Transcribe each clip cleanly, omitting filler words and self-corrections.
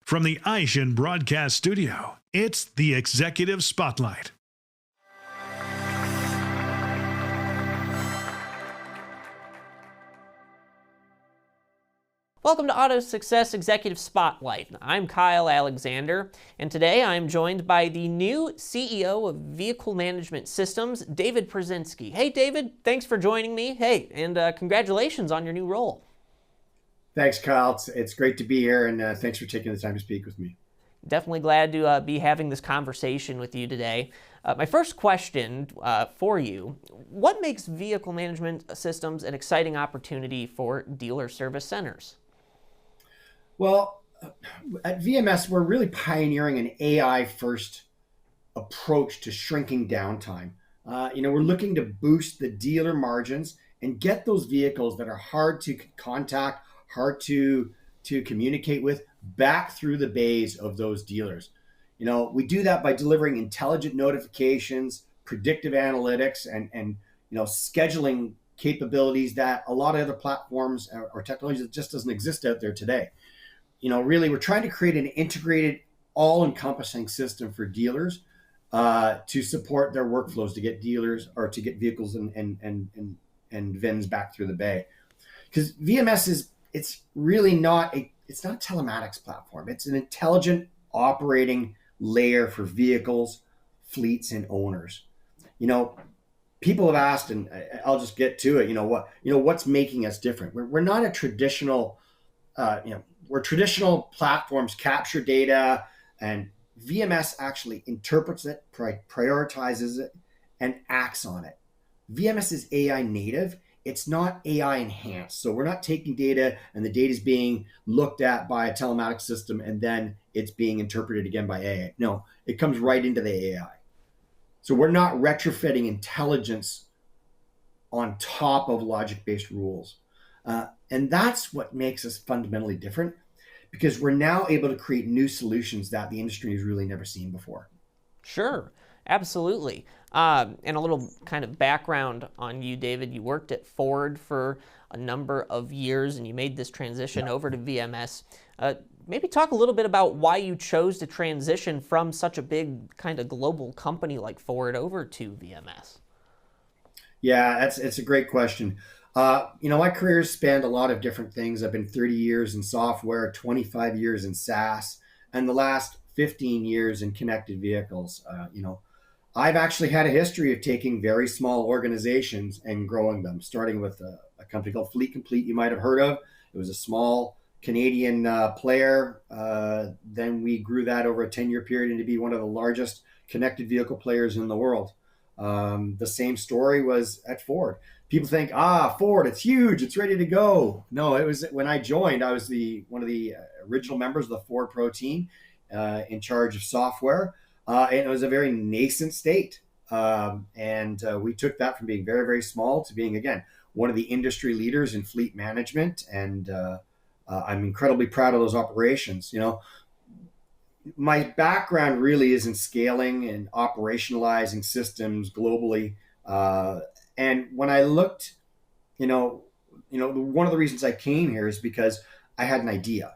From the Aishin Broadcast Studio, it's the Executive Spotlight. Welcome to AutoSuccess Executive Spotlight. I'm Kyle Alexander, and today I'm joined by the new CEO of Vehicle Management Systems, David Prusinski. Hey, David, thanks for joining me. Hey, and congratulations on your new role. Thanks, Kyle. It's great to be here, and thanks for taking the time to speak with me. Definitely glad to be having this conversation with you today. My first question for you, what makes Vehicle Management Systems an exciting opportunity for dealer service centers? Well, at VMS, we're really pioneering an AI-first approach to shrinking downtime. We're looking to boost the dealer margins and get those vehicles that are hard to contact, hard to communicate with, back through the bays of those dealers. We do that by delivering intelligent notifications, predictive analytics, and scheduling capabilities that a lot of other platforms or technology that just doesn't exist out there today. Really, we're trying to create an integrated, all-encompassing system for dealers to support their workflows, to get dealers or to get vehicles and VINs back through the bay. Because VMS it's really not a telematics platform. It's an intelligent operating layer for vehicles, fleets, and owners. People have asked, and I'll just get to it. What's making us different? We're not a traditional, where traditional platforms capture data, and VMS actually interprets it, prioritizes it, and acts on it. VMS is AI native. It's not AI enhanced. So we're not taking data and the data is being looked at by a telematics system and then it's being interpreted again by AI. No, it comes right into the AI. So we're not retrofitting intelligence on top of logic-based rules. And that's what makes us fundamentally different, because we're now able to create new solutions that the industry has really never seen before. Sure, absolutely. And a little kind of background on you, David. You worked at Ford for a number of years and you made this transition over to VMS. Maybe talk a little bit about why you chose to transition from such a big kind of global company like Ford over to VMS. Yeah, it's a great question. My career spanned a lot of different things. I've been 30 years in software, 25 years in SaaS, and the last 15 years in connected vehicles. I've actually had a history of taking very small organizations and growing them, starting with a company called Fleet Complete you might have heard of. It was a small Canadian player. Then we grew that over a 10-year period into be one of the largest connected vehicle players in the world. The same story was at Ford. People think, Ford, it's huge, it's ready to go. No, it was when I joined, I was one of the original members of the Ford Pro team in charge of software. And it was a very nascent state. And we took that from being very, very small to being, again, one of the industry leaders in fleet management. And I'm incredibly proud of those operations. My background really is in scaling and operationalizing systems globally. And when I looked, one of the reasons I came here is because I had an idea.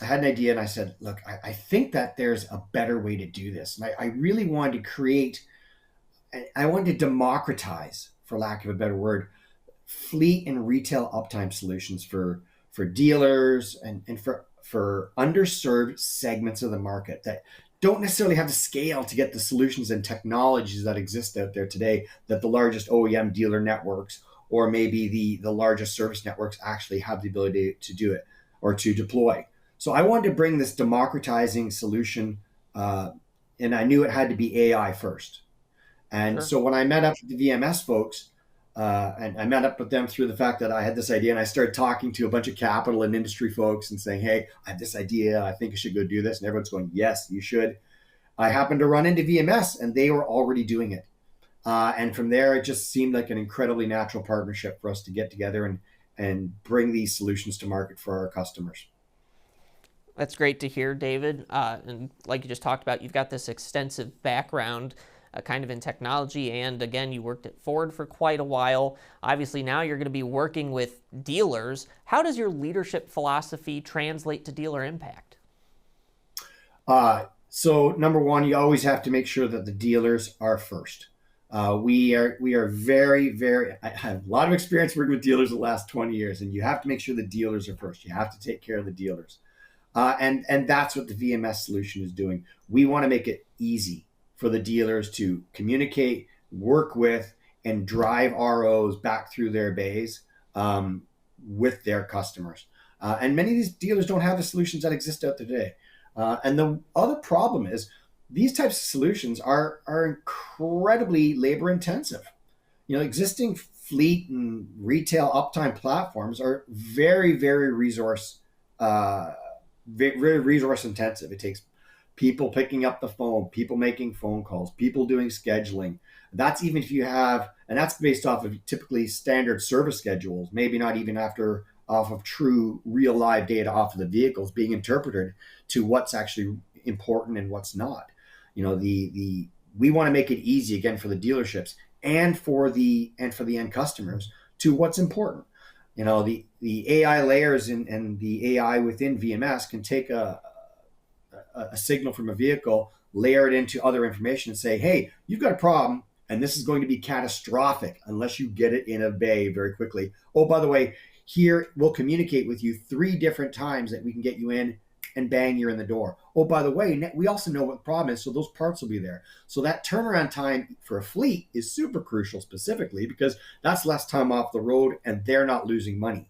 And I said, look, I think that there's a better way to do this. And I really wanted to democratize, for lack of a better word, fleet and retail uptime solutions for dealers and for underserved segments of the market that don't necessarily have the scale to get the solutions and technologies that exist out there today that the largest OEM dealer networks or maybe the largest service networks actually have the ability to do it or to deploy. So I wanted to bring this democratizing solution, and I knew it had to be AI first. And Sure. So when I met up with the VMS folks, and I met up with them through the fact that I had this idea, and I started talking to a bunch of capital and industry folks and saying, hey, I have this idea. I think I should go do this. And everyone's going, yes, you should. I happened to run into VMS, and they were already doing it. And from there, it just seemed like an incredibly natural partnership for us to get together and bring these solutions to market for our customers. That's great to hear, David. And like you just talked about, you've got this extensive background kind of in technology. And again, you worked at Ford for quite a while. Obviously, now you're going to be working with dealers. How does your leadership philosophy translate to dealer impact? So number one, you always have to make sure that the dealers are first. We are very, very. I have a lot of experience working with dealers the last 20 years, and you have to make sure the dealers are first. You have to take care of the dealers, and that's what the VMS solution is doing. We want to make it easy for the dealers to communicate, work with, and drive ROs back through their bays with their customers. And many of these dealers don't have the solutions that exist out there today. And the other problem is these types of solutions are incredibly labor intensive. Existing fleet and retail uptime platforms are very, very very resource intensive. It takes people picking up the phone, people making phone calls, people doing scheduling. That's even if you have, and that's based off of typically standard service schedules, maybe not even off of true real live data off of the vehicles being interpreted to what's actually important and what's not. We want to make it easy again for the dealerships and for the end customers to what's important. The AI layers and the AI within VMS can take a signal from a vehicle, layer it into other information, and say, hey, you've got a problem, and this is going to be catastrophic unless you get it in a bay very quickly. Oh, by the way, here we'll communicate with you 3 different times that we can get you in, and bang, you're in the door. Oh, by the way, we also know what the problem is, so those parts will be there. So that turnaround time for a fleet is super crucial, specifically because that's less time off the road and they're not losing money.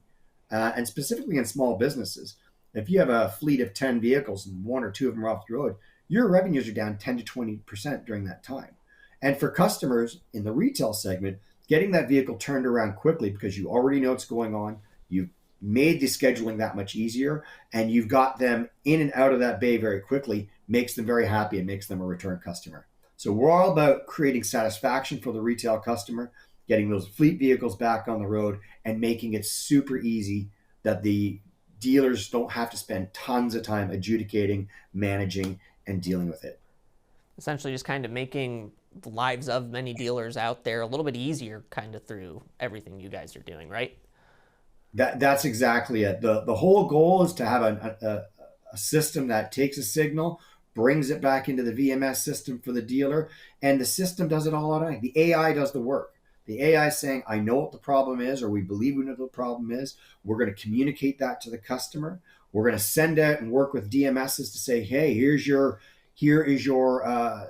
And specifically in small businesses, if you have a fleet of 10 vehicles and 1 or 2 of them are off the road, your revenues are down 10 to 20% during that time. And for customers in the retail segment, getting that vehicle turned around quickly because you already know what's going on, you've made the scheduling that much easier, and you've got them in and out of that bay very quickly, makes them very happy and makes them a return customer. So we're all about creating satisfaction for the retail customer, getting those fleet vehicles back on the road, and making it super easy that the dealers don't have to spend tons of time adjudicating, managing, and dealing with it. Essentially just kind of making the lives of many dealers out there a little bit easier kind of through everything you guys are doing, right? That's exactly it. The whole goal is to have a system that takes a signal, brings it back into the VMS system for the dealer, and the system does it all automatically. The AI does the work. The AI is saying, I know what the problem is, or we believe we know what the problem is. We're going to communicate that to the customer. We're going to send out and work with DMSs to say, hey, here is your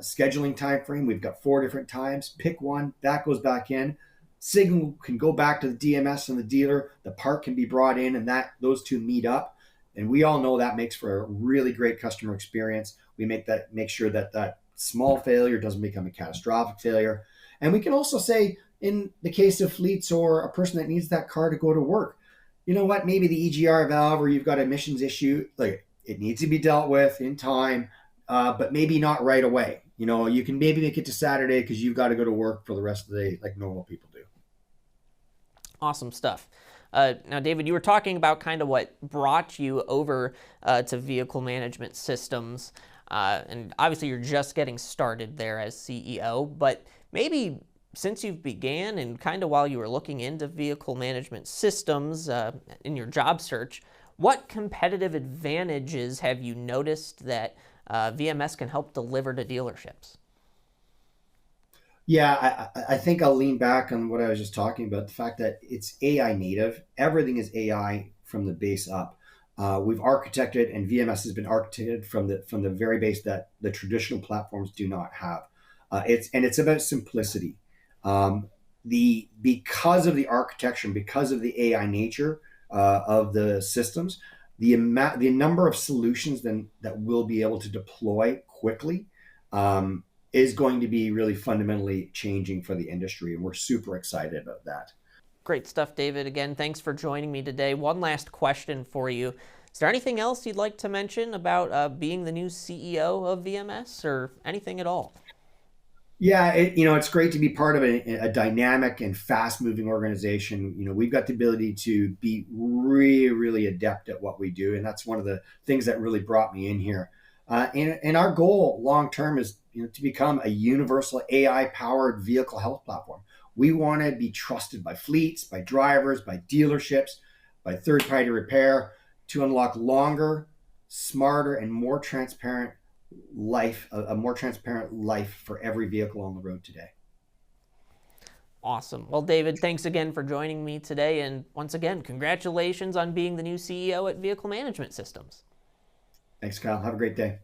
scheduling time frame. We've got 4 different times. Pick one. That goes back in. Signal can go back to the DMS and the dealer. The part can be brought in, and those two meet up. And we all know that makes for a really great customer experience. We make sure that small failure doesn't become a catastrophic failure. And we can also say, in the case of fleets or a person that needs that car to go to work, you know what? Maybe the EGR valve, or you've got emissions issue, like it needs to be dealt with in time, but maybe not right away. You can maybe make it to Saturday because you've got to go to work for the rest of the day like normal people do. Awesome stuff. Now, David, you were talking about kind of what brought you over to vehicle management systems, and obviously you're just getting started there as CEO, but maybe since you've began and kind of while you were looking into vehicle management systems in your job search, what competitive advantages have you noticed that VMS can help deliver to dealerships? Yeah, I think I'll lean back on what I was just talking about, the fact that it's AI native. Everything is AI from the base up. We've architected, and VMS has been architected from the very base that the traditional platforms do not have. It's about simplicity. Because of the architecture, and because of the AI nature of the systems, the number of solutions then that we'll be able to deploy quickly is going to be really fundamentally changing for the industry, and we're super excited about that. Great stuff, David. Again, thanks for joining me today. One last question for you. Is there anything else you'd like to mention about being the new CEO of VMS, or anything at all? Yeah, it's great to be part of a dynamic and fast-moving organization. We've got the ability to be really, really adept at what we do, and that's one of the things that really brought me in here. And our goal long term is to become a universal AI-powered vehicle health platform. We want to be trusted by fleets, by drivers, by dealerships, by third-party repair to unlock longer, smarter, and more transparent life, a more transparent life for every vehicle on the road today. Awesome. Well, David, thanks again for joining me today. And once again, congratulations on being the new CEO at Vehicle Management Systems. Thanks, Kyle. Have a great day.